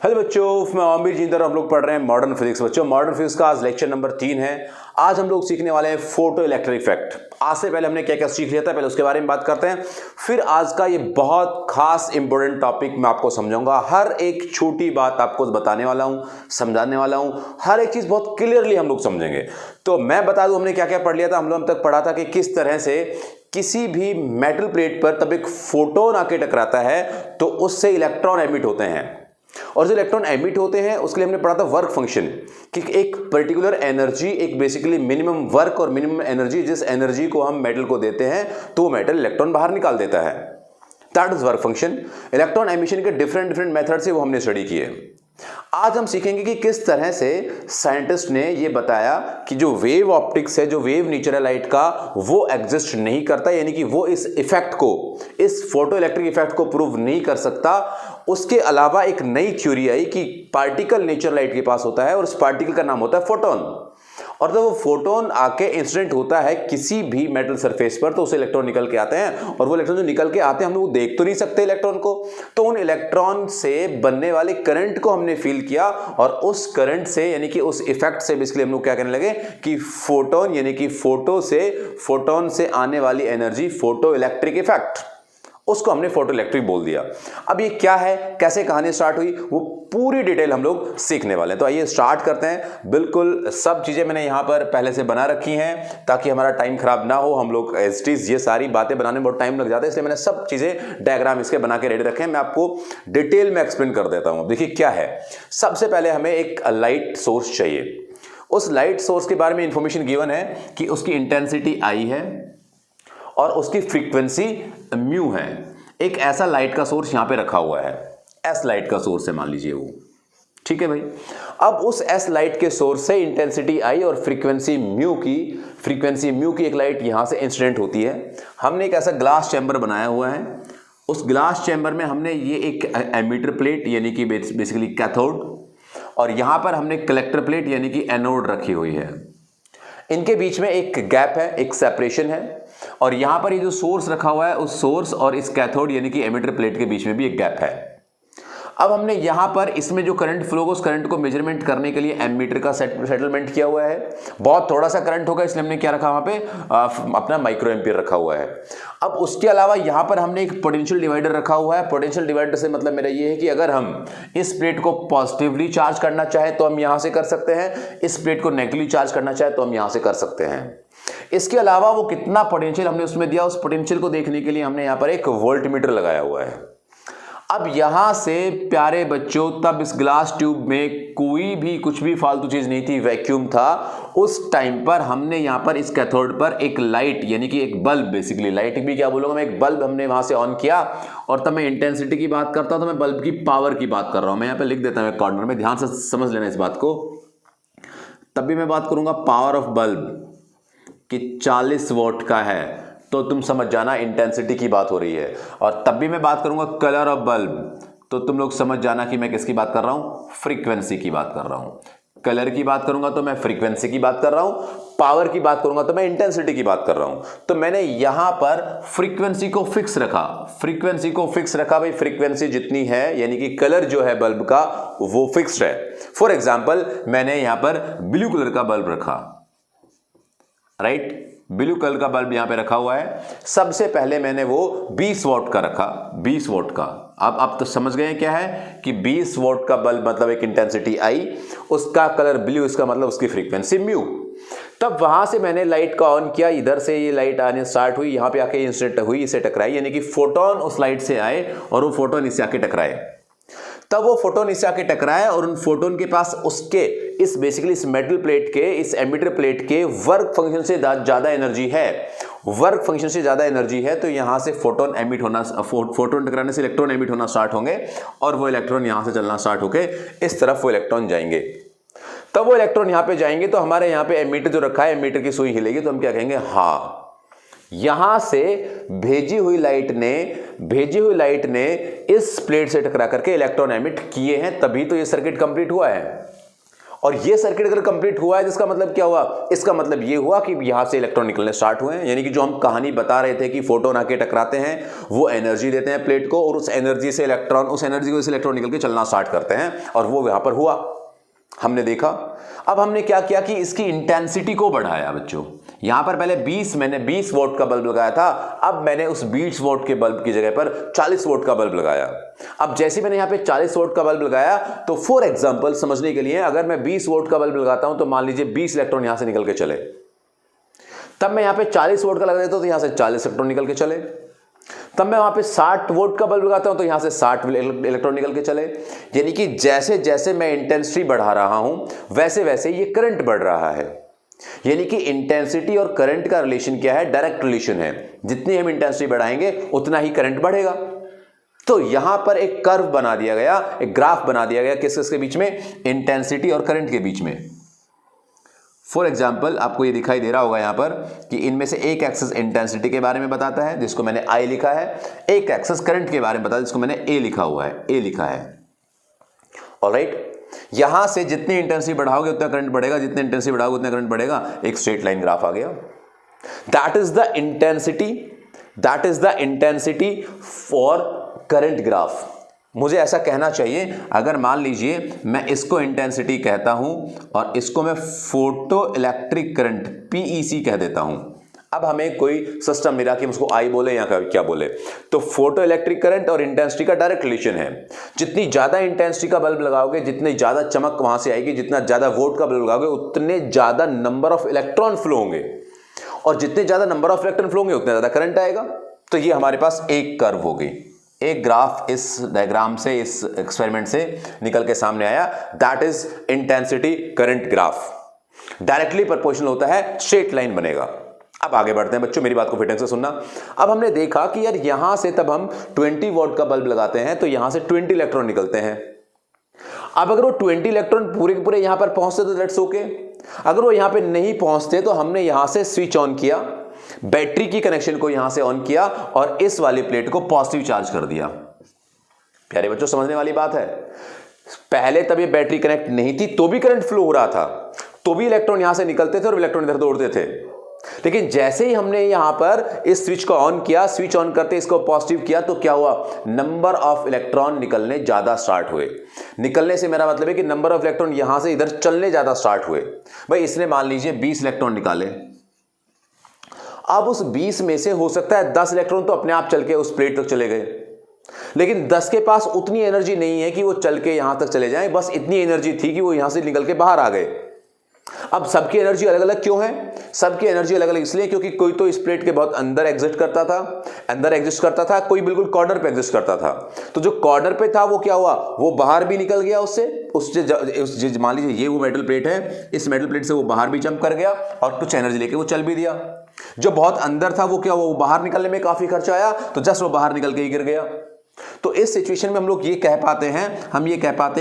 Hello बच्चों, मैं आमिर जिंदर। हम लोग पढ़ रहे हैं मॉडर्न फिजिक्स। बच्चों, मॉडर्न फिजिक्स का आज लेक्चर नंबर 3 है। आज हम लोग सीखने वाले हैं फोटो इलेक्ट्रिक इफेक्ट। आज से पहले हमने क्या क्या सीख लिया था, पहले उसके बारे में बात करते हैं। फिर आज का ये बहुत खास इंपॉर्टेंट टॉपिक मैं आपको समझाऊंगा। हर एक छोटी बात आपको बताने वाला हूं, समझाने वाला हूं। हर एक चीज बहुत क्लियरली हम लोग समझेंगे। तो मैं बता दूं हमने क्या क्या पढ़ लिया था। हम लोग अब तक पढ़ा था कि किस तरह से किसी भी मेटल प्लेट पर तब एक फोटोन आके टकराता है तो उससे इलेक्ट्रॉन एमिट होते हैं, और जो इलेक्ट्रॉन एमिट होते हैं उसके लिए हमने पढ़ा था वर्क फंक्शन कि एक पर्टिकुलर एनर्जी, एक बेसिकली मिनिमम वर्क और मिनिमम एनर्जी, जिस एनर्जी को हम मेटल को देते हैं तो वो मेटल इलेक्ट्रॉन बाहर निकाल देता है। That is work function. Electron emission के डिफरेंट मेथड से वो हमने स्टडी किए। आज हम सीखेंगे कि किस तरह से साइंटिस्ट ने ये बताया कि जो वेव ऑप्टिक्स है, जो वेव नेचर है लाइट का, वो एग्जिस्ट नहीं करता, यानी कि वो इस इफेक्ट को, इस फोटो इलेक्ट्रिक इफेक्ट को प्रूव नहीं कर सकता। उसके अलावा एक नई थ्योरी आई कि पार्टिकल नेचर लाइट के पास होता है और उस पार्टिकल का नाम होता है फोटोन। और जब वो फोटोन आके इंसिडेंट होता है किसी भी मेटल सरफेस पर तो उसे इलेक्ट्रॉन निकल के आते हैं, और वो इलेक्ट्रॉन जो निकल के आते हैं हम लोग देख तो नहीं सकते इलेक्ट्रॉन को, तो उन इलेक्ट्रॉन से बनने वाले करंट को हमने फील किया, और उस करंट से यानी कि उस इफेक्ट से बेसिकली हम लोग क्या कहने लगे कि फोटोन यानी कि फोटोन से आने वाली एनर्जी, फोटो इलेक्ट्रिक इफेक्ट, उसको हमने फोटो इलेक्ट्रिक बोल दिया। अब ये क्या है, कैसे कहानी स्टार्ट हुई, वो पूरी डिटेल हम लोग सीखने वाले हैं। तो आइए स्टार्ट करते हैं। बिल्कुल सब चीजें मैंने यहां पर पहले से बना रखी हैं ताकि हमारा टाइम खराब ना हो। हम लोग एज इट इज ये सारी बातें बनाने में बहुत टाइम लग जाता है, इसलिए मैंने सब चीजें डायग्राम इसके बना के रेडी रखे हैं। मैं आपको डिटेल में एक्सप्लेन कर देता हूं। देखिए क्या है, सबसे पहले हमें एक लाइट सोर्स चाहिए। उस लाइट सोर्स के बारे में इंफॉर्मेशन गिवन है कि उसकी इंटेंसिटी आई है और उसकी फ्रीक्वेंसी म्यू है। एक ऐसा लाइट का सोर्स यहां पे रखा हुआ है, एस लाइट का सोर्स है मान लीजिए वो, ठीक है भाई। अब उस एस लाइट के सोर्स से इंटेंसिटी आई और फ्रीक्वेंसी म्यू की एक लाइट यहां से इंसिडेंट होती है। हमने एक ऐसा ग्लास चैम्बर बनाया हुआ है। उस ग्लास चैम्बर में हमने ये एक एमीटर प्लेट यानी कि बेसिकली कैथोड, और यहां पर हमने कलेक्टर प्लेट यानी कि एनोड रखी हुई है। इनके बीच में एक गैप है, एक सेपरेशन है, और यहां पर ये जो सोर्स रखा हुआ है, उस सोर्स और इस कैथोड यानी कि एमिटर प्लेट के बीच में भी एक गैप है। अब हमने यहां पर इसमें जो करंट फ्लो होगा उस करंट को मेजरमेंट करने के लिए एमीटर का सेटलमेंट किया हुआ है। बहुत थोड़ा सा करंट होगा इसलिए हमने क्या रखा वहां पे, अपना माइक्रो एम्पियर रखा हुआ है। अब उसके अलावा यहां पर हमने एक पोटेंशियल डिवाइडर रखा हुआ है। पोटेंशियल डिवाइडर से मतलब मेरा ये है कि अगर हम इस प्लेट को पॉजिटिवली चार्ज करना चाहे तो हम यहां से कर सकते हैं, इस प्लेट को नेगेटिवली चार्ज करना चाहे तो हम यहां से कर सकते हैं। इसके अलावा वो कितना पोटेंशियल हमने उसमें दिया, उस पोटेंशियल को देखने के लिए हमने यहां पर एक वोल्टमीटर लगाया हुआ है। अब यहां से प्यारे बच्चों, तब इस ग्लास ट्यूब में कोई भी कुछ भी फालतू चीज नहीं थी, वैक्यूम था। उस टाइम पर हमने यहां पर इस कैथोड पर एक लाइट यानी कि एक बल्ब, बेसिकली लाइट भी क्या बोलूंगा मैं, एक बल्ब हमने वहां से ऑन किया। और तब मैं इंटेंसिटी की बात करता हूं तो मैं बल्ब की पावर की बात कर रहा हूं। मैं यहां पर लिख देता हूं कॉर्नर में, ध्यान से समझ लेना इस बात को। तब भी मैं बात करूंगा पावर ऑफ बल्ब कि 40 वॉट का है, तो तुम समझ जाना इंटेंसिटी की बात हो रही है। और तब भी मैं बात करूंगा कलर ऑफ बल्ब, तो तुम लोग समझ जाना कि मैं किसकी बात कर रहा हूं, फ्रीक्वेंसी की बात कर रहा हूं। कलर की बात करूंगा तो मैं फ्रीक्वेंसी की बात कर रहा हूं, पावर की बात करूंगा तो मैं इंटेंसिटी की बात कर रहा हूं। तो मैंने यहां पर फ्रीक्वेंसी को फिक्स रखा। भाई फ्रीक्वेंसी जितनी है यानी कि कलर जो है बल्ब का वो फिक्स्ड है। फॉर एग्जाम्पल मैंने यहां पर ब्लू कलर का बल्ब रखा, राइट, ब्लू कलर का बल्ब यहां पे रखा हुआ है। सबसे पहले मैंने वो 20 वॉट का रखा, 20 वॉट का। अब आप तो समझ गए क्या है कि 20 वॉट का बल्ब मतलब एक इंटेंसिटी आई, उसका कलर ब्लू, इसका मतलब उसकी फ्रीक्वेंसी म्यू। तब वहां से मैंने लाइट का ऑन किया, इधर से ये लाइट आने स्टार्ट हुई, यहां पे आके इंसिडेंट हुई, इसे टकराई, यानी कि फोटोन उस लाइट से आए और वो फोटोन इससे आके टकराए। तब वो फोटोन इससे आके टकराया और उन फोटोन के पास उसके इस बेसिकली इस मेटल प्लेट के, इस एमिटर प्लेट के वर्क फंक्शन से ज्यादा एनर्जी है। तो यहां से फोटोन एमिट होना, फोटोन टकराने से इलेक्ट्रॉन एमिट होना स्टार्ट होंगे, और वो इलेक्ट्रॉन यहां से चलना स्टार्ट होके इस तरफ वो इलेक्ट्रॉन जाएंगे। तब वो इलेक्ट्रॉन यहां पे जाएंगे तो हमारे यहां पे एमिटर जो रखा है, एमिटर की सुई हिलेगी, तो हम क्या कहेंगे, हाँ, यहां से भेजी हुई लाइट ने इस प्लेट से टकरा करके इलेक्ट्रॉन एमिट किए हैं, तभी तो ये सर्किट कंप्लीट हुआ है। और ये सर्किट अगर कंप्लीट हुआ है, जिसका मतलब क्या हुआ, इसका मतलब ये हुआ कि यहां से इलेक्ट्रॉन निकलने स्टार्ट हुए हैं। यानी कि जो हम कहानी बता रहे थे कि फोटोन आके टकराते हैं, वो एनर्जी देते हैं प्लेट को, और उस एनर्जी से इलेक्ट्रॉन, उस एनर्जी को इलेक्ट्रॉन निकल के चलना स्टार्ट करते हैं, और वो यहां पर हुआ, हमने देखा। अब हमने क्या किया कि इसकी इंटेंसिटी को बढ़ाया बच्चों। यहां पर पहले मैंने 20 वोल्ट का बल्ब लगाया था, अब मैंने उस 20 वोल्ट के बल्ब की जगह पर 40 वोल्ट का बल्ब लगाया। अब जैसे मैंने यहां पे 40 वोल्ट का बल्ब लगाया, तो फॉर एग्जांपल समझने के लिए, अगर मैं 20 वोल्ट का बल्ब लगाता हूं तो मान लीजिए 20 इलेक्ट्रॉन यहां से निकल के चले, तब मैं यहां पे 40 वोल्ट का लगा देता हूं तो यहां से 40 इलेक्ट्रॉन निकल के चले, तब मैं वहां पे 60 वोल्ट का बल्ब लगाता हूं तो यहां से 60 इलेक्ट्रॉन निकल के चले। यानी कि जैसे जैसे मैं इंटेंसिटी बढ़ा रहा हूं वैसे वैसे ये करंट बढ़ रहा है। यानी कि इंटेंसिटी और करंट का रिलेशन क्या है, डायरेक्ट रिलेशन है। जितनी हम इंटेंसिटी बढ़ाएंगे उतना ही करंट बढ़ेगा। तो यहां पर एक कर्व बना दिया गया, एक ग्राफ बना दिया गया, किसके बीच में, इंटेंसिटी और करंट के बीच में। फॉर एग्जाम्पल आपको ये दिखाई दे रहा होगा यहां पर कि इनमें से एक एक्सिस इंटेंसिटी के बारे में बताता है जिसको मैंने I लिखा है, एक एक्सिस करंट के बारे में बताता है जिसको मैंने A लिखा हुआ है, A लिखा है। ऑलराइट, यहां से जितनी इंटेंसिटी बढ़ाओगे उतना करंट बढ़ेगा, जितनी इंटेंसिटी बढ़ाओगे उतना करंट बढ़ेगा। एक स्ट्रेट लाइन ग्राफ आ गया। That is the intensity for current graph. मुझे ऐसा कहना चाहिए, अगर मान लीजिए मैं इसको इंटेंसिटी कहता हूं और इसको मैं फोटो इलेक्ट्रिक करंट PEC कह देता हूं। अब हमें कोई सिस्टम मिला कि उसको I बोले या क्या बोले, तो फोटो इलेक्ट्रिक करंट और इंटेंसिटी का डायरेक्ट रिलेशन है। जितनी ज्यादा इंटेंसिटी का बल्ब लगाओगे, जितनी ज्यादा चमक वहां से आएगी, जितना ज्यादा वोल्ट का बल्ब लगाओगे उतने ज्यादा नंबर ऑफ इलेक्ट्रॉन फ्लो होंगे, और जितने ज्यादा नंबर ऑफ इलेक्ट्रॉन फ्लो होंगे उतना ज्यादा करंट आएगा। तो ये हमारे पास एक कर्व हो गई, एक ग्राफ इस डायग्राम से, इस एक्सपेरिमेंट से निकल के सामने आया। That is intensity current graph. Directly proportional होता है, स्ट्रेट लाइन बनेगा। अब आगे बढ़ते हैं बच्चों, मेरी बात को फिर से सुनना। अब हमने देखा कि यार यहां से तब हम 20 वोल्ट का बल्ब लगाते हैं तो यहां से 20 इलेक्ट्रॉन निकलते हैं। अब अगर वो 20 इलेक्ट्रॉन पूरे के पूरे यहां पर पहुंचते तो लेट्स ओके, अगर वो यहां पे नहीं पहुंचते तो हमने यहां से स्विच ऑन किया, बैटरी की कनेक्शन को यहां से ऑन किया और इस वाली प्लेट को पॉजिटिव चार्ज कर दिया। प्यारे बच्चों, समझने वाली बात है। पहले तब ये बैटरी कनेक्ट नहीं थी तो भी करंट फ्लो हो रहा था, तो भी इलेक्ट्रॉन यहां से निकलते थे और इलेक्ट्रॉन इधर दौड़ते थे। लेकिन जैसे ही हमने यहां पर इस स्विच को ऑन किया, स्विच ऑन करते इसको पॉजिटिव किया, तो क्या हुआ, नंबर ऑफ इलेक्ट्रॉन निकलने ज्यादा स्टार्ट हुए। निकलने से मेरा मतलब है कि नंबर ऑफ इलेक्ट्रॉन यहां से इधर चलने ज्यादा स्टार्ट हुए। भाई इसने मान लीजिए 20 इलेक्ट्रॉन निकाले, अब उस 20 में से हो सकता है 10 इलेक्ट्रॉन तो अपने आप चल के उस प्लेट तक चले गए, लेकिन 10 के पास उतनी एनर्जी नहीं है कि वो चल के यहां तक चले जाएं, बस इतनी एनर्जी थी कि वो यहां से निकल के बाहर आ गए। अब सबकी एनर्जी अलग अलग क्यों है? सबकी एनर्जी अलग अलग इसलिए क्योंकि कोई तो इस प्लेट के बहुत अंदर एग्जिस्ट करता था, कोई बिल्कुल कॉर्नर पे एग्जिस्ट करता था। तो जो कॉर्नर पे था वो क्या हुआ, वो बाहर भी निकल गया उससे मान लीजिए ये वो मेटल प्लेट है, इस मेटल प्लेट से वो बाहर भी जंप कर गया और कुछ एनर्जी लेके वो चल भी दिया। जो बहुत अंदर था वो क्या हुआ, वो बाहर निकलने में काफी खर्चा आया, तो जस्ट वो बाहर निकल के ही गिर गया। तो इस सिचुएशन में हम लोग ये कह पाते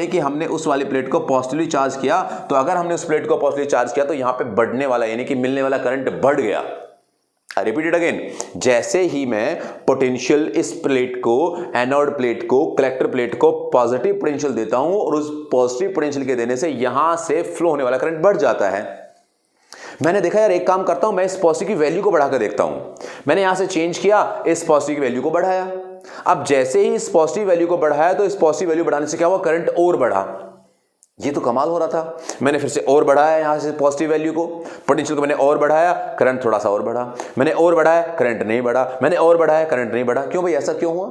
हैं कि हमने उस वाली प्लेट को पॉजिटिवली चार्ज किया। तो अगर हमने उस प्लेट को पॉजिटिवली चार्ज किया तो यहां पे बढ़ने वाला यानी कि मिलने वाला करंट बढ़ गया। आई रिपीट इट अगेन, जैसे ही मैं पोटेंशियल इस प्लेट को, एनोड प्लेट को, कलेक्टर प्लेट को पॉजिटिव पोटेंशियल देता हूं और उस पॉजिटिव पोटेंशियल के देने से यहां से फ्लो होने वाला करंट बढ़ जाता है। मैंने देखा यार एक काम करता हूं, मैं इस पॉजिटिव की वैल्यू को बढ़ाकर देखता हूं। मैंने यहां से चेंज किया, इस पॉजिटिव की वैल्यू को बढ़ाया। अब जैसे ही इस पॉजिटिव वैल्यू को बढ़ाया तो इस पॉजिटिव वैल्यू बढ़ाने से क्या हुआ, करंट और बढ़ा। ये तो कमाल हो रहा था। मैंने फिर से और बढ़ाया, यहां से पॉजिटिव वैल्यू को, पोटेंशियल को मैंने और बढ़ाया, करंट थोड़ा सा और बढ़ा। मैंने और बढ़ाया, करंट नहीं बढ़ा। मैंने और बढ़ाया, करंट नहीं बढ़ा। क्यों भाई, ऐसा क्यों हुआ?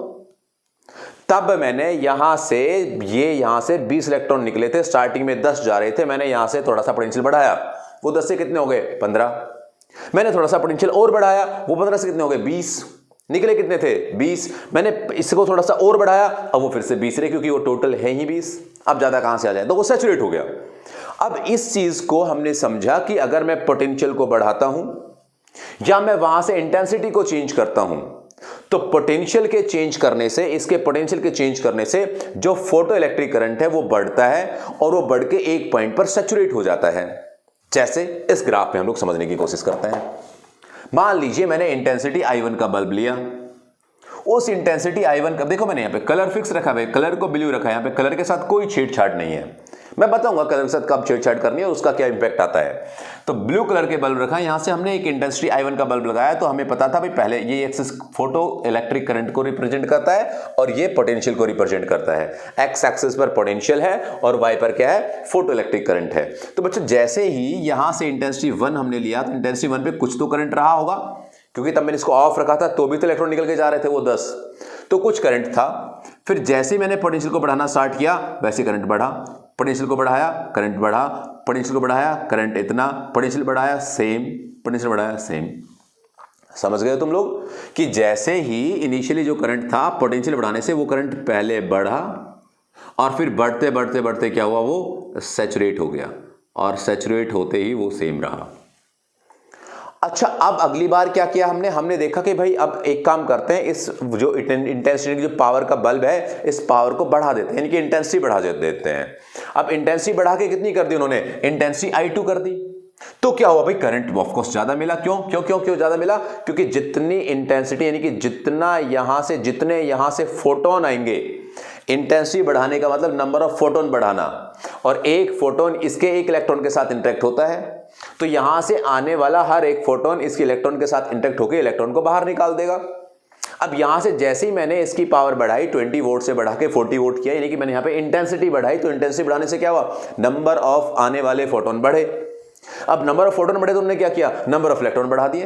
तब मैंने यहां से 20 इलेक्ट्रॉन निकले थे, स्टार्टिंग में 10 जा रहे थे, मैंने यहां से थोड़ा सा पोटेंशियल बढ़ाया, वो 10 से कितने हो गए, 15। मैंने थोड़ा सा पोटेंशियल और बढ़ाया, वो 15 से कितने हो गए, 20। निकले कितने थे, 20। मैंने इसको थोड़ा सा और बढ़ाया, अब वो फिर से 20 रहे, क्योंकि वो टोटल है ही 20। अब ज्यादा कहां से आ जाए, तो वो सैचुरेट हो गया। अब इस चीज को हमने समझा कि अगर मैं पोटेंशियल को बढ़ाता हूं या मैं वहां से इंटेंसिटी को चेंज करता हूं, तो पोटेंशियल के चेंज करने से, इसके पोटेंशियल के चेंज करने से जो फोटो इलेक्ट्रिक करंट है वो बढ़ता है और वो बढ़ के एक पॉइंट पर सैचुरेट हो जाता है। जैसे इस ग्राफ में हम लोग समझने की कोशिश करते हैं। मान लीजिए मैंने इंटेंसिटी I1 का बल्ब लिया, उस इंटेंसिटी I1 का, देखो मैंने यहां पे कलर फिक्स रखा है, कलर को ब्लू रखा है, यहां पे कलर के साथ कोई छेड़छाड़ नहीं है। मैं बताऊंगा कलर के साथ कब छेड़छाड़ करनी है और उसका क्या इंपैक्ट आता है। तो ब्लू कलर के बल्ब रखा, यहां से हमने एक इंटेंसिटी I1 का बल्ब लगाया, तो हमें पता था भाई पहले ये एक्सिस फोटो इलेक्ट्रिक करंट को रिप्रेजेंट करता है और ये पोटेंशियल को रिप्रेजेंट करता है। एक्स एक्सिस पर पोटेंशियल है और वाई पर क्या है, फोटो इलेक्ट्रिक करंट है। तो बच्चों जैसे ही यहां से इंटेंसिटी 1 हमने लिया तो इंटेंसिटी 1 पे कुछ तो करंट रहा होगा, क्योंकि तब मैंने इसको ऑफ रखा था तो भी तो इलेक्ट्रॉन निकल के जा रहे थे वो 10, तो कुछ करंट था। फिर जैसे ही मैंने पोटेंशियल को बढ़ाना स्टार्ट किया वैसे करंट बढ़ा, पोटेंशियल को बढ़ाया करंट बढ़ा, पोटेंशियल को बढ़ाया करंट इतना, पोटेंशियल बढ़ाया सेम, पोटेंशियल बढ़ाया सेम। समझ गए तुम लोग कि जैसे ही इनिशियली जो करंट था पोटेंशियल बढ़ाने से वो करंट पहले बढ़ा और फिर बढ़ते बढ़ते बढ़ते क्या हुआ, वो सैचुरेट हो गया और सैचुरेट होते ही वो सेम रहा। अच्छा, अब अगली बार क्या किया हमने देखा कि भाई अब एक काम करते हैं, इस जो इंटेंसिटी की जो पावर का बल्ब है इस पावर को बढ़ा देते हैं, यानी कि इंटेंसिटी बढ़ा देते हैं। अब इंटेंसिटी बढ़ा के कितनी कर दी उन्होंने, इंटेंसिटी I2 कर दी। तो क्या हुआ भाई, करंट ऑफ कोर्स ज्यादा मिला। क्यों ज्यादा मिला, क्योंकि जितनी इंटेंसिटी यानी कि जितने यहां से फोटोन आएंगे, इंटेंसिटी बढ़ाने का मतलब नंबर ऑफ फोटोन बढ़ाना, और एक फोटोन इसके एक इलेक्ट्रॉन के साथ इंटरेक्ट होता है, तो यहां से आने वाला हर एक फोटोन इसके इलेक्ट्रॉन के साथ इंटरेक्ट होकर इलेक्ट्रॉन को बाहर निकाल देगा। अब यहां से जैसे ही मैंने इसकी पावर बढ़ाई 20 वोल्ट से बढ़ा के 40 वोल्ट किया, यानी कि मैंने यहां पे इंटेंसिटी बढ़ाई, तो इंटेंसिटी बढ़ाने से क्या हुआ, नंबर ऑफ आने वाले फोटोन बढ़े। अब नंबर ऑफ फोटोन बढ़े तो उन्होंने क्या किया, नंबर ऑफ इलेक्ट्रॉन बढ़ा दिए।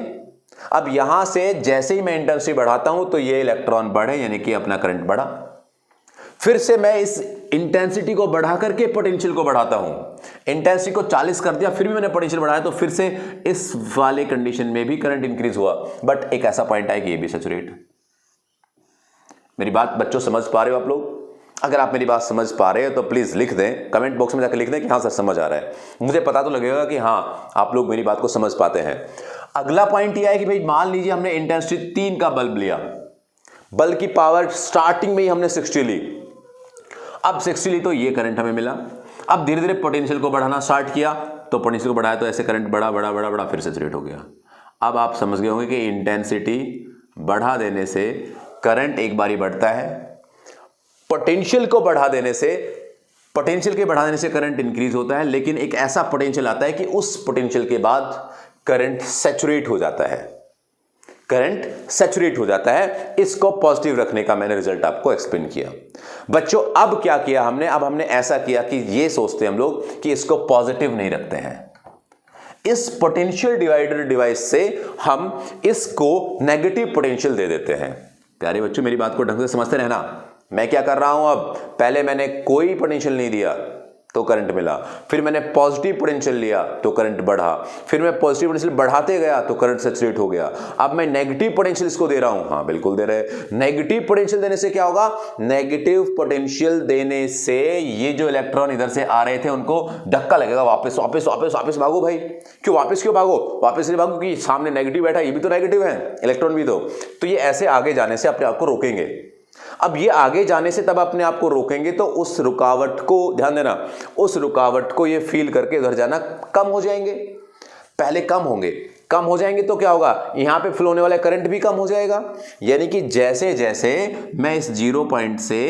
अब यहां से जैसे ही मैं इंटेंसिटी बढ़ाता हूं तो ये इलेक्ट्रॉन बढ़े, यानी कि अपना करंट बढ़ा। फिर से मैं इस इंटेंसिटी को बढ़ा करके पोटेंशियल को बढ़ाता हूं, इंटेंसिटी को 40 कर दिया, फिर भी मैंने पोटेंशियल बढ़ाया, तो फिर से इस वाले कंडीशन में भी करंट इंक्रीज हुआ, बट एक ऐसा पॉइंट है कि ये भी सैचुरेट। मेरी बात बच्चों समझ पा रहे हो आप लोग? अगर आप मेरी बात समझ पा रहे हो तो प्लीज लिख दें, कमेंट बॉक्स में जाकर लिख दें कि हाँ सर समझ आ रहा है, मुझे पता तो लगेगा कि हाँ आप लोग मेरी बात को समझ पाते हैं। अगला पॉइंट यह है कि भाई मान लीजिए हमने इंटेंसिटी 3 का बल्ब लिया, बल्ब की पावर स्टार्टिंग में ही हमने 60 ली, अब 60 ली तो ये करंट हमें मिला। अब धीरे धीरे पोटेंशियल को बढ़ाना स्टार्ट किया, तो पोटेंशियल को बढ़ाया तो ऐसे करंट बढ़ा फिर सैचुरेट हो गया। अब आप समझ गए होंगे कि इंटेंसिटी बढ़ा देने से करंट एक बारी बढ़ता है, पोटेंशियल के बढ़ा देने से करंट इंक्रीज होता है, लेकिन एक ऐसा पोटेंशियल आता है कि उस पोटेंशियल के बाद करंट सैचुरेट हो जाता है। इसको पॉजिटिव रखने का मैंने रिजल्ट आपको एक्सप्लेन किया। बच्चों अब क्या किया हमने, अब हमने ऐसा किया कि ये सोचते हम लोग कि इसको पॉजिटिव नहीं रखते हैं, इस पोटेंशियल डिवाइडर डिवाइस से हम इसको नेगेटिव पोटेंशियल दे देते हैं। प्यारे बच्चों मेरी बात को ढंग से समझते रहना। मैं क्या कर रहा हूं, अब पहले मैंने कोई पोटेंशियल नहीं दिया तो करंट मिला, फिर मैंने पॉजिटिव पोटेंशियल लिया तो करंट बढ़ा, फिर मैं पॉजिटिव पोटेंशियल बढ़ाते गया तो करंट सैचुरेट हो गया। अब मैं नेगेटिव पोटेंशियल इसको दे रहा हूं, हाँ बिल्कुल दे रहे। नेगेटिव पोटेंशियल देने से क्या होगा, नेगेटिव पोटेंशियल देने से ये जो इलेक्ट्रॉन इधर से आ रहे थे उनको धक्का लगेगा, वापस भागो भाई। क्यों भागो, वापस नहीं भागो कि सामने नेगेटिव बैठा, ये भी तो नेगेटिव है, इलेक्ट्रॉन भी तो ये ऐसे आगे जाने से अपने आप को रोकेंगे। अब ये आगे जाने से तब अपने आप को रोकेंगे तो उस रुकावट को ध्यान देना, उस रुकावट को ये फील करके उधर जाना कम हो जाएंगे, पहले कम हो जाएंगे तो क्या होगा, यहां पे फ्लो होने वाला करंट भी कम हो जाएगा। यानी कि जैसे जैसे मैं इस 0 पॉइंट से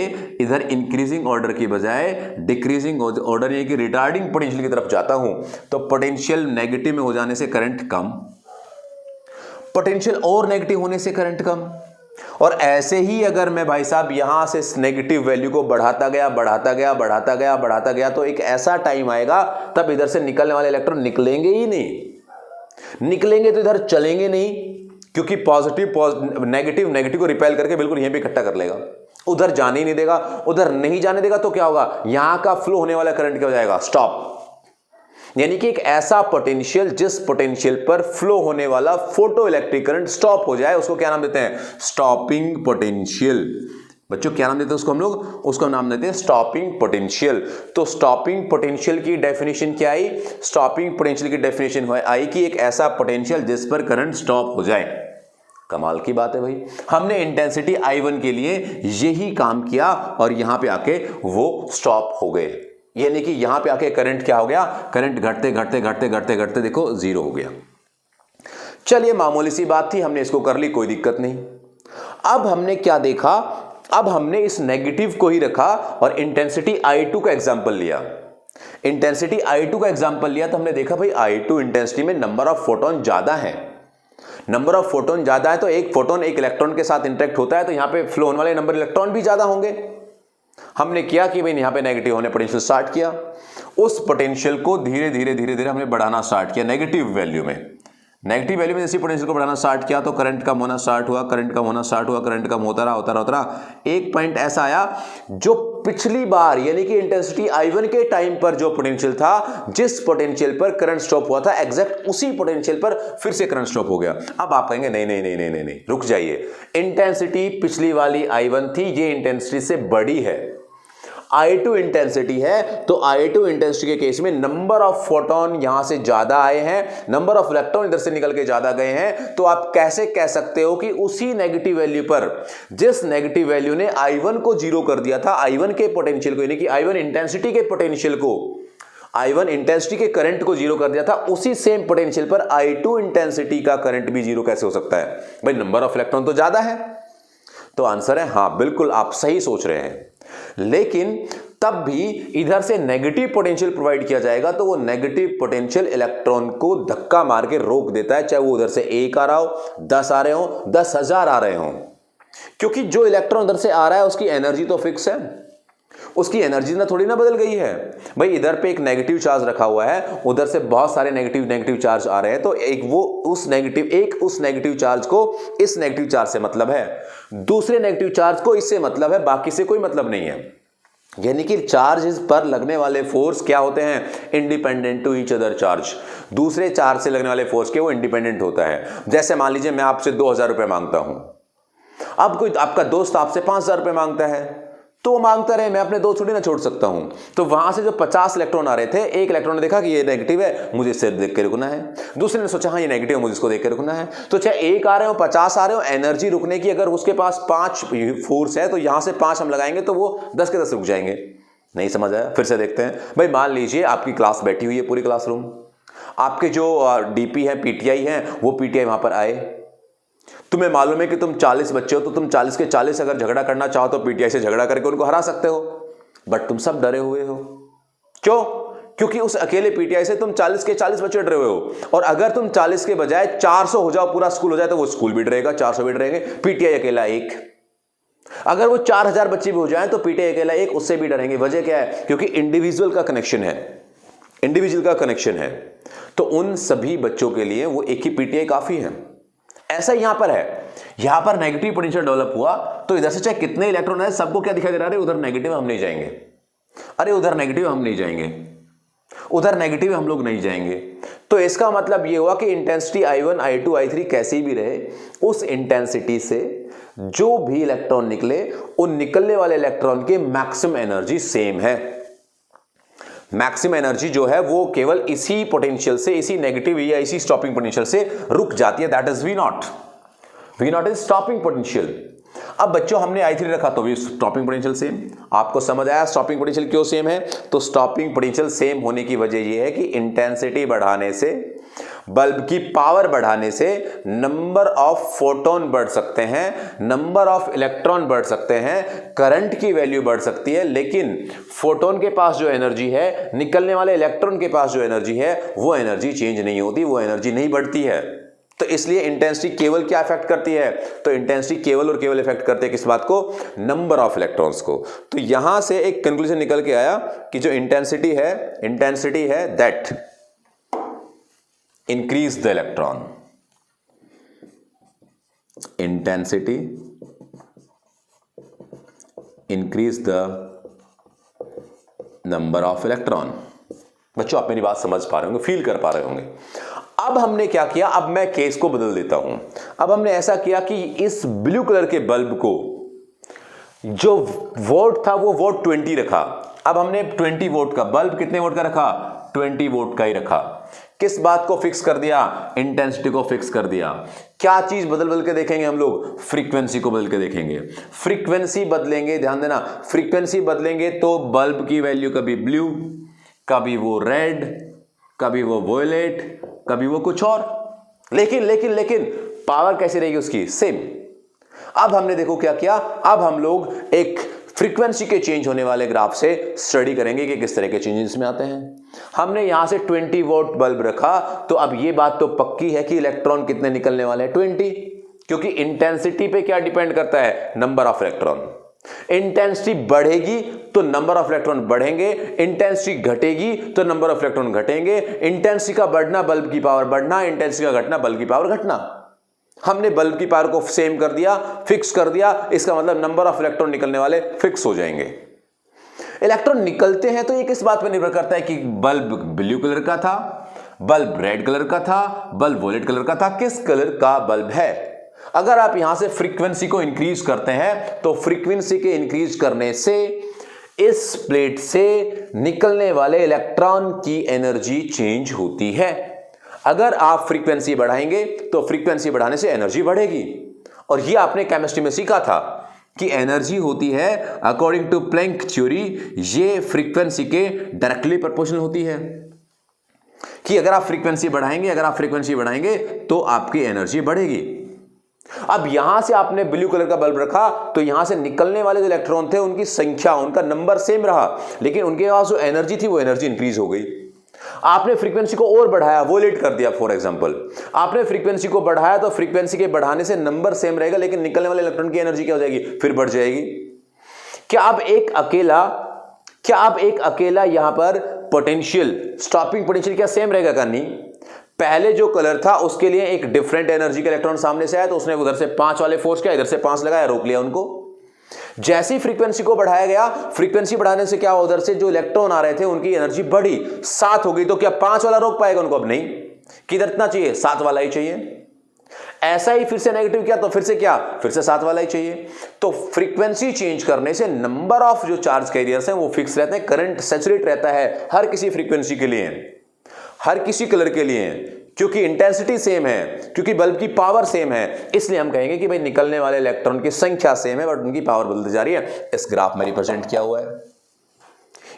इधर इंक्रीजिंग ऑर्डर की बजाय डिक्रीजिंग ऑर्डर यानी कि रिटार्डिंग पोटेंशियल की तरफ जाता हूं, तो पोटेंशियल नेगेटिव में हो जाने से करंट कम, पोटेंशियल और नेगेटिव होने से करंट कम। और ऐसे ही अगर मैं भाई साहब यहां से नेगेटिव वैल्यू को बढ़ाता गया तो एक ऐसा टाइम आएगा तब इधर से निकलने वाले इलेक्ट्रॉन निकलेंगे ही नहीं, निकलेंगे तो इधर चलेंगे नहीं, क्योंकि पॉजिटिव नेगेटिव को रिपेल करके बिल्कुल यहीं पे इकट्ठा कर लेगा, उधर जाने ही नहीं देगा। उधर नहीं जाने देगा तो क्या होगा, यहां का फ्लो होने वाला करंट क्या हो जाएगा, स्टॉप। यानी कि एक ऐसा पोटेंशियल जिस पोटेंशियल पर फ्लो होने वाला फोटो इलेक्ट्रिक करंट स्टॉप हो जाए, उसको क्या नाम देते हैं, स्टॉपिंग पोटेंशियल। बच्चों क्या नाम देते हैं उसको हम लोग, उसको नाम देते हैं स्टॉपिंग पोटेंशियल। तो स्टॉपिंग पोटेंशियल की डेफिनेशन क्या आई, स्टॉपिंग पोटेंशियल की डेफिनेशन आई कि एक ऐसा पोटेंशियल जिस पर करंट स्टॉप हो जाए। कमाल की बात है भाई, हमने इंटेंसिटी I1 के लिए यही काम किया और यहां पे आके वो स्टॉप हो गए। यानी कि यहां पे आके करंट क्या हो गया, करंट घटते देखो 0 हो गया। चलिए मामूली सी बात थी, हमने इसको कर ली, कोई दिक्कत नहीं। अब हमने क्या देखा, अब हमने इस नेगेटिव को ही रखा और इंटेंसिटी I2 का एग्जांपल लिया। इंटेंसिटी I2 का एग्जांपल लिया तो हमने देखा भाई I2 इंटेंसिटी में नंबर ऑफ फोटोन ज्यादा है, नंबर ऑफ फोटोन ज्यादा है तो एक फोटोन एक इलेक्ट्रॉन के साथ इंटरेक्ट होता है तो यहां पे फ्लो होने वाले नंबर इलेक्ट्रॉन भी ज्यादा होंगे। हमने किया कि भाई यहां पे नेगेटिव होने पोटेंशियल स्टार्ट किया, उस पोटेंशियल को धीरे धीरे धीरे धीरे हमने बढ़ाना स्टार्ट किया नेगेटिव वैल्यू में। नेगेटिव वैल्यू में जैसे पोटेंशियल को बढ़ाना स्टार्ट किया तो करंट कम होना स्टार्ट हुआ, करंट कम होना स्टार्ट हुआ, करंट कम होता रहा। एक पॉइंट ऐसा आया जो पिछली बार यानी कि इंटेंसिटी I1 के टाइम पर जो पोटेंशियल था, जिस पोटेंशियल पर करंट स्टॉप हुआ था, एग्जैक्ट उसी पोटेंशियल पर फिर से करंट स्टॉप हो गया। अब आप कहेंगे नहीं नहीं नहीं नहीं नहीं, नहीं रुक जाइए, इंटेंसिटी पिछली वाली I1 थी, ये इंटेंसिटी से बड़ी है, I2 इंटेंसिटी है, तो I2 इंटेंसिटी के केस में नंबर ऑफ फोटोन यहां से ज्यादा आए हैं, नंबर ऑफ इलेक्ट्रॉन इधर से निकल के ज्यादा गए हैं। तो आप कैसे कह सकते हो कि उसी नेगेटिव वैल्यू पर, जिस नेगेटिव वैल्यू ने I1 को जीरो कर दिया था, I1 के पोटेंशियल को यानी कि I1 इंटेंसिटी के पोटेंशियल को, I1 इंटेंसिटी के करंट को जीरो कर दिया था, उसी सेम पोटेंशियल पर I2 इंटेंसिटी का करंट भी जीरो कैसे हो सकता है? भाई नंबर ऑफ इलेक्ट्रॉन तो ज्यादा है। तो आंसर है हाँ, बिल्कुल आप सही सोच रहे हैं, लेकिन तब भी इधर से नेगेटिव पोटेंशियल प्रोवाइड किया जाएगा तो वो नेगेटिव पोटेंशियल इलेक्ट्रॉन को धक्का मार के रोक देता है, चाहे वो उधर से 1 आ रहा हो, 10 आ रहे हो, 10,000 आ रहे हो, क्योंकि जो इलेक्ट्रॉन उधर से आ रहा है उसकी एनर्जी तो फिक्स है, उसकी एनर्जी ना थोड़ी ना बदल गई है। भाई इधर पे एक नेगेटिव चार्ज रखा हुआ है, उधर से बहुत सारे नेगेटिव चार्ज आ रहे हैं, तो एक उस नेगेटिव चार्ज को इस नेगेटिव चार्ज से मतलब है, दूसरे नेगेटिव चार्ज को इससे मतलब है, बाकी से कोई मतलब नहीं है। यानी कि चार्ज पर लगने वाले फोर्स क्या होते हैं? Independent to each other charge. दूसरे चार्ज से लगने वाले फोर्स के वो इंडिपेंडेंट होता है। जैसे मान लीजिए मैं आपसे 2,000 रुपए मांगता हूं, अब कोई आपका दोस्त आपसे 5,000 रुपए मांगता है, तो वो मांगता रहे, मैं अपने दोस्त थोड़ी ना छोड़ सकता हूं। तो वहां से जो 50 इलेक्ट्रॉन आ रहे थे, एक इलेक्ट्रॉन ने देखा कि ये नेगेटिव है, मुझे इससे देख के रुकना है, दूसरे ने सोचा हाँ ये नेगेटिव है, मुझे इसको देख के रुकना है। तो चाहे 1 आ रहे हो 50 आ रहे हो, एनर्जी रुकने की अगर उसके पास 5 फोर्स है तो यहां से 5 हम लगाएंगे तो वो 10 के 10 रुक जाएंगे। नहीं समझ आया? फिर से देखते हैं। भाई मान लीजिए आपकी क्लास बैठी हुई है, पूरी क्लासरूम, आपके जो डीपी है, पीटीआई है, वो पीटीआई वहां पर आए, तुम्हें मालूम है कि तुम 40 बच्चे हो, तो तुम 40 के 40 अगर झगड़ा करना चाहो तो पीटीआई से झगड़ा करके उनको हरा सकते हो, बट तुम सब डरे हुए हो। क्यों? क्योंकि उस अकेले पीटीआई से तुम 40 के 40 बच्चे डरे हुए हो, और अगर तुम 40 के बजाय 400 हो जाओ, पूरा स्कूल हो जाए, तो वो स्कूल भी डरेगा, 400 भी डरेंगे, पीटीआई अकेला एक। अगर वो 4,000 बच्चे भी हो जाए तो पीटीआई अकेला एक, उससे भी डरेंगे। वजह क्या है? क्योंकि इंडिविजुअल का कनेक्शन है, इंडिविजुअल का कनेक्शन है, तो उन सभी बच्चों के लिए वो एक ही पीटीआई काफी है। ऐसा यहां पर है, यहां पर नेगेटिव पोटेंशियल डेवलप हुआ तो इधर से चाहे कितने इलेक्ट्रॉन है, सबको क्या दिखाई दे रहा है? उधर नेगेटिव हम नहीं जाएंगे, अरे उधर नेगेटिव हम नहीं जाएंगे, उधर नेगेटिव हम लोग नहीं जाएंगे। तो इसका मतलब यह हुआ कि इंटेंसिटी I1, I2, I3 कैसी भी रहे, उस इंटेंसिटी से जो भी इलेक्ट्रॉन निकले, उन निकलने वाले इलेक्ट्रॉन की मैक्सिमम एनर्जी सेम है। मैक्सिमम एनर्जी जो है वो केवल इसी पोटेंशियल से, इसी नेगेटिव या इसी स्टॉपिंग पोटेंशियल से रुक जाती है, that is V not is stopping potential. अब बच्चों हमने I3 रखा तो भी स्टॉपिंग पोटेंशियल सेम। आपको समझ आया स्टॉपिंग पोटेंशियल क्यों सेम है? तो स्टॉपिंग पोटेंशियल सेम होने की वजह यह है कि इंटेंसिटी बढ़ाने से, बल्ब की पावर बढ़ाने से नंबर ऑफ फोटोन बढ़ सकते हैं, नंबर ऑफ इलेक्ट्रॉन बढ़ सकते हैं, करंट की वैल्यू बढ़ सकती है, लेकिन फोटोन के पास जो एनर्जी है, निकलने वाले इलेक्ट्रॉन के पास जो एनर्जी है, वो एनर्जी चेंज नहीं होती, वो एनर्जी नहीं बढ़ती है। तो इसलिए इंटेंसिटी केवल क्या इफेक्ट करती है? तो इंटेंसिटी केवल और केवल इफेक्ट करते हैं किस बात को? नंबर ऑफ इलेक्ट्रॉन्स को। तो यहां से एक कंक्लूजन निकल के आया कि जो इंटेंसिटी है that increase the electron, intensity increase the number of electron. बच्चों आप मेरी बात समझ पा रहे होंगे, फील कर पा रहे होंगे। अब हमने क्या किया? अब मैं केस को बदल देता हूं। अब हमने ऐसा किया कि इस ब्लू कलर के बल्ब को जो वोट था वो वोट 20 रखा। अब हमने 20 वोट का बल्ब, कितने वोट का रखा? 20 वोट का ही रखा। किस बात को फिक्स कर दिया? इंटेंसिटी को फिक्स कर दिया। क्या चीज बदल के देखेंगे हम लोग? फ्रीक्वेंसी को बदल के देखेंगे। फ्रीक्वेंसी बदलेंगे, ध्यान देना, फ्रीक्वेंसी बदलेंगे तो बल्ब की वैल्यू कभी ब्लू, कभी वो रेड, कभी वो वोयलेट, कभी वो कुछ और, लेकिन पावर कैसी रहेगी उसकी? सेम। अब हमने देखो क्या किया, अब हम लोग एक फ्रीक्वेंसी के चेंज होने वाले ग्राफ से स्टडी करेंगे कि किस तरह के चेंजेस में आते हैं। हमने यहां से 20 वोल्ट बल्ब रखा, तो अब यह बात तो पक्की है कि इलेक्ट्रॉन कितने निकलने वाले हैं, 20, क्योंकि इंटेंसिटी पे क्या डिपेंड करता है, नंबर ऑफ इलेक्ट्रॉन। इंटेंसिटी बढ़ेगी तो नंबर ऑफ इलेक्ट्रॉन बढ़ेंगे, इंटेंसिटी घटेगी तो नंबर ऑफ इलेक्ट्रॉन घटेंगे। इंटेंसिटी का बढ़ना बल्ब की पावर बढ़ना, इंटेंसिटी का घटना बल्ब की पावर घटना। हमने बल्ब की पावर को सेम कर दिया, फिक्स कर दिया, इसका मतलब नंबर ऑफ इलेक्ट्रॉन निकलने वाले फिक्स हो जाएंगे। इलेक्ट्रॉन निकलते हैं तो ये किस बात पर निर्भर करता है कि बल्ब ब्लू कलर का था, बल्ब रेड कलर का था, बल्ब वॉयलेट कलर का था, किस कलर का बल्ब है। अगर आप यहां से फ्रीक्वेंसी को इंक्रीज करते हैं तो फ्रीक्वेंसी के इंक्रीज करने से इस प्लेट से निकलने वाले इलेक्ट्रॉन की एनर्जी चेंज होती है। अगर आप फ्रीक्वेंसी बढ़ाएंगे तो फ्रीक्वेंसी बढ़ाने से एनर्जी बढ़ेगी, और यह आपने केमिस्ट्री में सीखा था कि एनर्जी होती है अकॉर्डिंग टू प्लैंक थ्योरी, ये फ्रीक्वेंसी के डायरेक्टली प्रोपोर्शनल होती है, कि अगर आप फ्रीक्वेंसी बढ़ाएंगे तो आपकी एनर्जी बढ़ेगी। अब यहां से आपने ब्लू कलर का बल्ब रखा तो यहां से निकलने वाले जो इलेक्ट्रॉन थे उनकी संख्या, उनका नंबर सेम रहा, लेकिन उनके पास जो एनर्जी थी वो एनर्जी इंक्रीज हो गई। आपने फ्रीक्वेंसी को और बढ़ाया, वोलेट कर दिया फॉर एग्जांपल, आपने फ्रीक्वेंसी को बढ़ाया तो फ्रीक्वेंसी के बढ़ाने से नंबर सेम रहेगा, लेकिन निकलने वाले इलेक्ट्रॉन की एनर्जी क्या हो जाएगी, फिर बढ़ जाएगी। क्या आप एक अकेला यहां पर पोटेंशियल, स्टॉपिंग पोटेंशियल क्या सेम रहेगा का, नहीं। पहले जो कलर था उसके लिए एक डिफरेंट एनर्जी का इलेक्ट्रॉन सामने से आया तो उसने उधर से 5 वाले फोर्स किया, इधर से 5 लगाया, रोक लिया उनको। जैसी फ्रीक्वेंसी को बढ़ाया गया, फ्रीक्वेंसी बढ़ाने से क्या, उधर से जो इलेक्ट्रॉन आ रहे थे उनकी एनर्जी बढ़ी, 7 हो गई, तो क्या 5 वाला रोक पाएगा उनको, अब नहीं, किधर इतना चाहिए, 7 वाला ही चाहिए। ऐसा ही फिर से नेगेटिव किया तो फिर से क्या, फिर से 7 वाला ही चाहिए। तो फ्रीक्वेंसी चेंज करने से नंबर ऑफ जो चार्ज कैरियर्स हैं वो फिक्स रहते हैं, करंट सैचुरेट रहता है हर किसी फ्रीक्वेंसी के लिए, हर किसी कलर के लिए, क्योंकि इंटेंसिटी सेम है, क्योंकि बल्ब की पावर सेम है, इसलिए हम कहेंगे कि भाई निकलने वाले इलेक्ट्रॉन की संख्या सेम है बट उनकी पावर बदलती जा रही है। इस ग्राफ में रिप्रेजेंट किया हुआ है।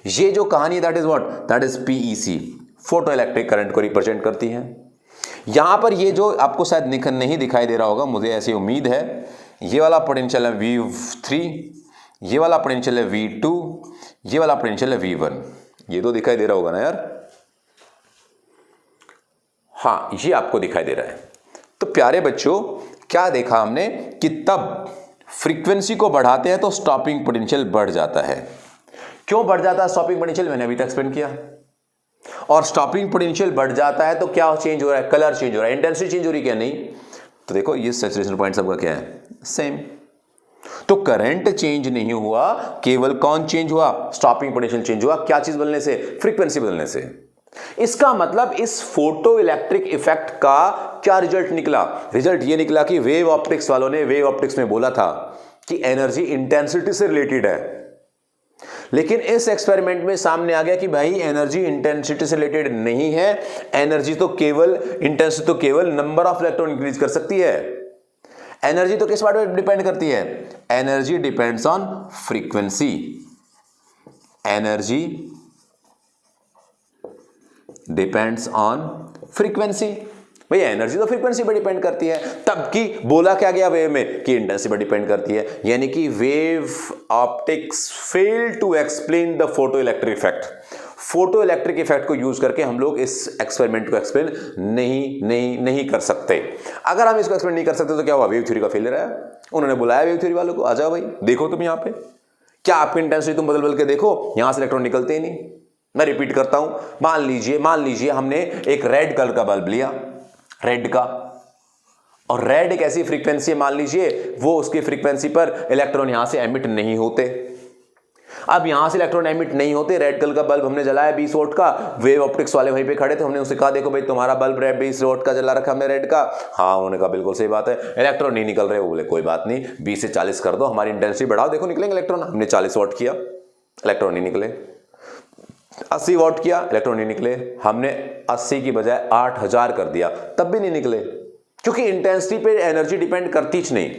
ये जो कहानी that is what, that is PEC, photo electric current को रिप्रेजेंट करती है। यहां पर ये जो आपको शायद नहीं दिखाई दे रहा होगा, मुझे ऐसी उम्मीद है, ये वाला पोटेंशियल है V3, ये वाला पोटेंशियल है V2, ये वाला पोटेंशियल है V1। ये तो दिखाई दे रहा होगा ना यार, हाँ ये आपको दिखाई दे रहा है। तो प्यारे बच्चों, क्या देखा हमने कि तब फ्रीक्वेंसी को बढ़ाते हैं तो स्टॉपिंग पोटेंशियल बढ़ जाता है। क्यों बढ़ जाता है स्टॉपिंग पोटेंशियल, मैंने अभी तक एक्सप्लेन किया। और स्टॉपिंग पोटेंशियल बढ़ जाता है तो क्या चेंज हो रहा है, कलर चेंज हो रहा है, इंटेंसिटी चेंज हो रही है क्या, नहीं। तो देखो ये सैचुरेशन पॉइंट सबका क्या है, सेम। तो करंट चेंज नहीं हुआ, केवल कौन चेंज हुआ, स्टॉपिंग पोटेंशियल चेंज हुआ। क्या चीज बदलने से, फ्रीक्वेंसी बदलने से। इसका मतलब इस फोटो इलेक्ट्रिक इफेक्ट का क्या रिजल्ट निकला, रिजल्ट ये निकला कि वेव ऑप्टिक्स वालों ने वेव ऑप्टिक्स में बोला था कि एनर्जी इंटेंसिटी से रिलेटेड है, लेकिन इस एक्सपेरिमेंट में सामने आ गया कि भाई एनर्जी इंटेंसिटी से रिलेटेड नहीं है, इंटेंसिटी तो केवल नंबर ऑफ इलेक्ट्रॉन इंक्रीज कर सकती है। एनर्जी तो किस बात पर डिपेंड करती है, energy depends on frequency, energy depends on frequency. भैया एनर्जी तो फ्रीक्वेंसी पर डिपेंड करती है, तब की बोला क्या गया वेव में कि इंटेंसिटी पर डिपेंड करती है। यानी कि wave optics fail to explain the photoelectric effect. Photoelectric effect को यूज करके हम लोग इस एक्सपेरिमेंट को एक्सप्लेन नहीं कर सकते। अगर हम इसको एक्सप्लेन नहीं कर सकते तो क्या हुआ, वेव थ्योरी का फेलियर है। उन्होंने बुलाया वेव थ्योरी वालों को, आ जाओ भाई देखो तुम यहां पे क्या आपकी इंटेंसिटी तुम बदल के देखो, यहां से इलेक्ट्रॉन निकलते ही नहीं। मैं रिपीट करता हूं, मान लीजिए हमने एक रेड कलर का बल्ब लिया, रेड का, और रेड एक ऐसी फ्रीक्वेंसी है, मान लीजिए वो उसकी फ्रीक्वेंसी पर इलेक्ट्रॉन यहां से एमिट नहीं होते। अब यहां से इलेक्ट्रॉन एमिट नहीं होते, रेड कलर का बल्ब हमने जलाया 20 वोल्ट का, वेव ऑप्टिक्स वाले वहीं पे खड़े थे, हमने उनसे कहा देखो भाई तुम्हारा बल्ब रेड 20 वोल्ट का जला रखा हमने रेड का। हाँ उन्होंने कहा बिल्कुल सही बात है, इलेक्ट्रॉन नहीं निकल रहे। वो बोले कोई बात नहीं, 20 से 40 कर दो, हमारी इंटेंसिटी बढ़ाओ, देखो निकलेंगे इलेक्ट्रॉन। हमने 40 वॉट किया, इलेक्ट्रॉन नहीं निकले। 80 वॉट किया, इलेक्ट्रॉन नहीं निकले। हमने 80 की बजाय 8000 कर दिया, तब भी नहीं निकले, क्योंकि इंटेंसिटी पे एनर्जी डिपेंड करती ही नहीं।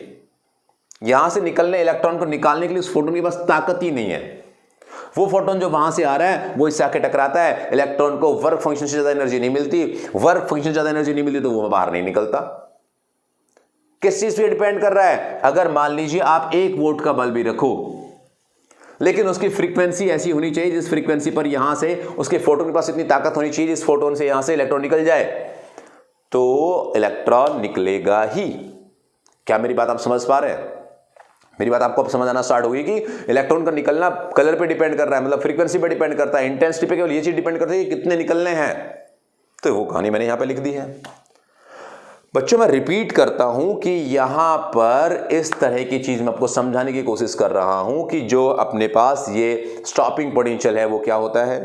यहां से निकलने इलेक्ट्रॉन को निकालने के लिए उस फोटोन के पास ताकत ही नहीं है। वो फोटोन जो वहां से आ रहा है वो इससे आके टकराता है, इलेक्ट्रॉन को वर्क फंक्शन से ज्यादा एनर्जी नहीं मिलती, वर्क फंक्शन से ज्यादा एनर्जी नहीं मिलती तो वो बाहर नहीं निकलता। किस चीज पे डिपेंड कर रहा है, अगर मान लीजिए आप 1 वोल्ट का बल्ब भी रखो, लेकिन उसकी फ्रीक्वेंसी ऐसी होनी चाहिए जिस फ्रीक्वेंसी पर यहां से उसके फोटोन के पास इतनी ताकत होनी चाहिए जिस फोटोन से यहां से इलेक्ट्रॉन निकल जाए, तो इलेक्ट्रॉन निकलेगा ही। क्या मेरी बात आप समझ पा रहे हैं? मेरी बात आपको अब समझ आना स्टार्ट होगी कि इलेक्ट्रॉन का निकलना कलर पे डिपेंड कर रहा है, मतलब फ्रीक्वेंसी पे डिपेंड करता है, इंटेंसिटी पे केवल ये चीज डिपेंड करती है कि कितने निकलने हैं। तो वो कहानी मैंने यहां पे लिख दी है। बच्चों मैं रिपीट करता हूं कि यहां पर इस तरह की चीज मैं आपको समझाने की कोशिश कर रहा हूं कि जो अपने पास ये स्टॉपिंग पोटेंशियल है वो क्या होता है,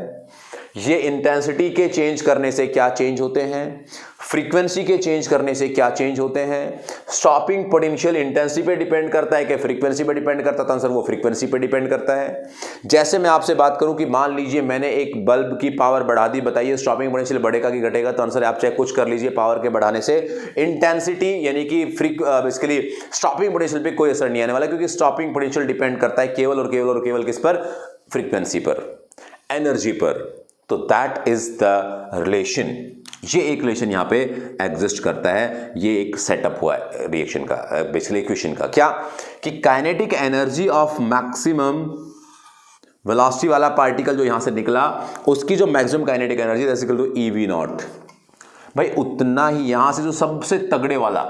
ये इंटेंसिटी के चेंज करने से क्या चेंज होते हैं, फ्रीक्वेंसी के चेंज करने से क्या चेंज होते हैं। स्टॉपिंग पोटेंशियल इंटेंसिटी पे डिपेंड करता है कि फ्रीक्वेंसी पे डिपेंड करता है, तो आंसर वो फ्रीक्वेंसी पे डिपेंड करता है। जैसे मैं आपसे बात करूं कि मान लीजिए मैंने एक बल्ब की पावर बढ़ा दी, बताइए स्टॉपिंग पोटेंशियल बढ़ेगा कि घटेगा, तो आंसर आप चाहे कुछ कर लीजिए, पावर के बढ़ाने से इंटेंसिटी यानी कि बेसिकली स्टॉपिंग पोटेंशियल पे कोई असर नहीं आने वाला, क्योंकि स्टॉपिंग पोटेंशियल डिपेंड करता है केवल और केवल और केवल किस पर, फ्रीक्वेंसी पर, एनर्जी पर। तो दैट इज द रिलेशन, ये एक रिलेशन यहां पे एग्जिस्ट करता है, ये एक सेटअप हुआ है रिएक्शन का, बेसिकली इक्वेशन का। क्या कि kinetic energy of maximum velocity वाला पार्टिकल जो यहां से निकला, उसकी जो maximum kinetic energy that is equal to eV naught. भाई उतना ही यहां से जो सबसे तगड़े वाला,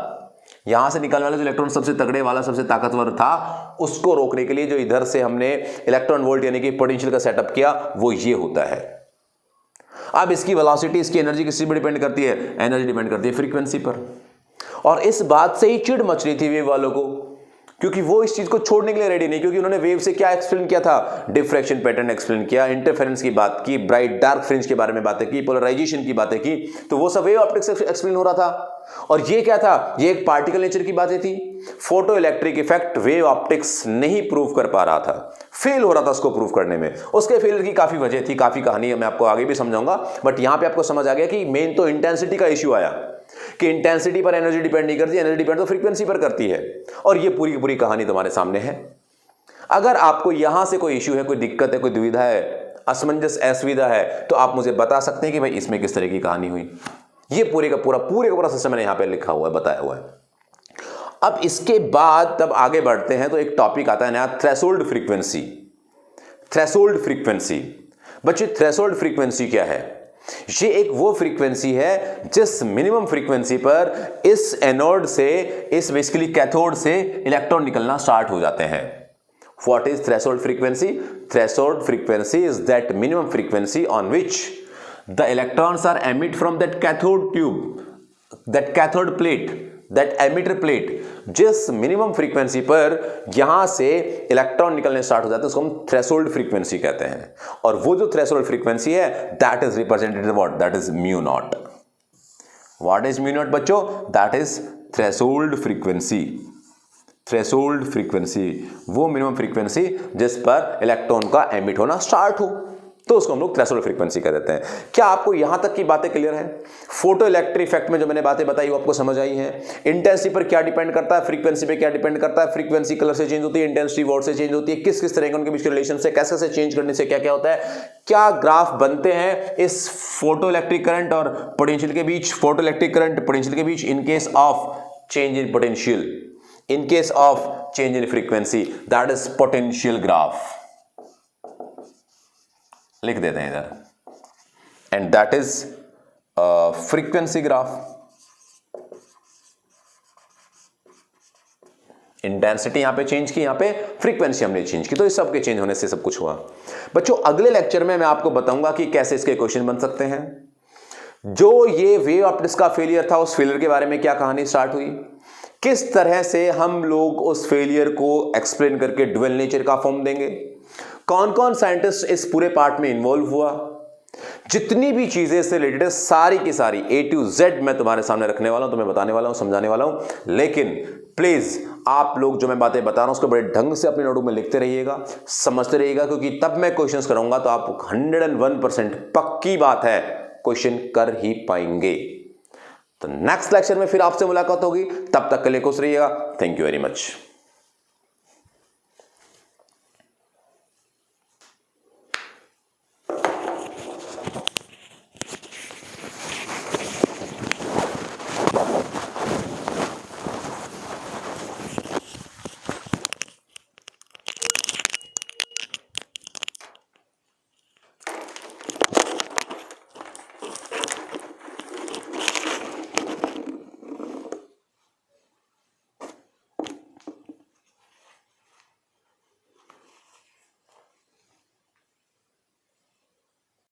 यहां से निकलने वाला जो इलेक्ट्रॉन सबसे तगड़े वाला सबसे ताकतवर था, उसको रोकने के लिए जो इधर से हमने इलेक्ट्रॉन वोल्ट यानी कि पोटेंशियल का सेटअप किया, वो ये होता है। अब इसकी वेलोसिटी, इसकी एनर्जी किसी पर डिपेंड करती है, एनर्जी डिपेंड करती है फ्रीक्वेंसी पर। और इस बात से ही चिढ़ मच रही थी वेव वालों को, क्योंकि वो इस चीज को छोड़ने के लिए रेडी नहीं, क्योंकि उन्होंने वेव से क्या एक्सप्लेन किया था, डिफ्रैक्शन पैटर्न एक्सप्लेन किया, इंटरफेरेंस की बात की, ब्राइट डार्क फ्रिंज के बारे में बातें की, पोलराइजेशन की बातें की, तो वो सब वेव ऑप्टिक्स एक्सप्लेन हो रहा था। और ये क्या था, ये एक पार्टिकल नेचर की बातें थी। Photo electric effect wave optics नहीं प्रूव कर पा रहा था, फेल हो रहा था उसको प्रूव करने में। उसके फेलियर की काफी वजह थी, काफी कहानी मैं आपको आगे भी समझाऊंगा, बट यहां पे आपको समझ आ गया कि मेन तो इंटेंसिटी का इश्यू आया कि इंटेंसिटी पर एनर्जी डिपेंड नहीं करती, एनर्जी डिपेंड तो फ्रीक्वेंसी पर करती है। और ये पूरी की पूरी कहानी तुम्हारे सामने है। अगर आपको यहां से कोई इश्यू है, कोई दिक्कत है, कोई दुविधा है, असमंजस असुविधा है, तो आप मुझे बता सकते हैं कि भाई इसमें किस तरह की कहानी हुई। ये पूरे का पूरा सिस्टम मैंने यहां पे लिखा हुआ है, बताया हुआ है। अब इसके बाद तब आगे बढ़ते हैं तो एक टॉपिक आता है नया, थ्रेशोल्ड फ्रीक्वेंसी। थ्रेशोल्ड फ्रीक्वेंसी, बच्चे थ्रेशोल्ड फ्रीक्वेंसी क्या है? ये एक वो फ्रीक्वेंसी है जिस मिनिमम फ्रीक्वेंसी पर इस एनोड से, इस बेसिकली कैथोड से इलेक्ट्रॉन निकलना स्टार्ट हो जाते हैं। What is threshold frequency? Threshold frequency is that minimum frequency on which the electrons are emit from that cathode tube, that cathode plate, that emitter plate। जिस minimum frequency पर यहां से electron निकलने start हो जाते हैं उसको हम थ्रेशोल्ड फ्रीक्वेंसी कहते हैं। और वो जो थ्रेशोल्ड फ्रीक्वेंसी है that is represented what, that is mu naught. What is mu naught बच्चों? That is threshold frequency. Threshold frequency वो मिनिमम फ्रीक्वेंसी जिस पर इलेक्ट्रॉन का एमिट होना स्टार्ट हो, तो उसको हम लोग थ्रेशोल्ड फ्रीक्वेंसी कह देते हैं। क्या आपको यहां तक की बातें क्लियर है? फोटो इलेक्ट्रिक इफेक्ट में जो मैंने बातें बताई वो आपको समझ आई हैं। इंटेंसिटी पर क्या डिपेंड करता है, फ्रीक्वेंसी पे क्या डिपेंड करता है, फ्रीक्वेंसी कलर से चेंज होती है, इंटेंसिटी वॉट से चेंज होती है, किस किस तरह के उनके बीच के रिलेशन से, कैसे कैसे चेंज करने से क्या क्या होता है, क्या ग्राफ बनते हैं इस फोटो इलेक्ट्रिक करंट और पोटेंशियल के बीच, फोटो इलेक्ट्रिक करंट पोटेंशियल के बीच in case of change in potential, in case of change in frequency, that is potential graph लिख देते हैं इधर, and that is frequency graph। Intensity यहां पे चेंज की, यहां पे फ्रीक्वेंसी हमने चेंज की, तो इस सब के चेंज होने से सब कुछ हुआ। बच्चों अगले लेक्चर में मैं आपको बताऊंगा कि कैसे इसके क्वेश्चन बन सकते हैं। जो ये वेव ऑप्टिक्स का फेलियर था, उस फेलियर के बारे में क्या कहानी स्टार्ट हुई, किस तरह से हम लोग उस फेलियर को एक्सप्लेन करके ड्यूअल नेचर का फॉर्म देंगे, कौन कौन साइंटिस्ट इस पूरे पार्ट में इन्वॉल्व हुआ, जितनी भी चीजें इससे रिलेटेड है सारी की सारी A to Z मैं तुम्हारे सामने रखने वाला हूं, तुम्हें बताने वाला हूं, समझाने वाला हूं। लेकिन प्लीज आप लोग जो मैं बातें बता रहा हूं उसको बड़े ढंग से अपने नोटबुक में लिखते रहिएगा, समझते रहिएगा, क्योंकि तब मैं क्वेश्चंस कराऊंगा तो आप 101% पक्की बात है क्वेश्चन कर ही पाएंगे। तो नेक्स्ट लेक्चर में फिर आपसे मुलाकात होगी, तब तक के लिए खुश रहिएगा। Thank you very much.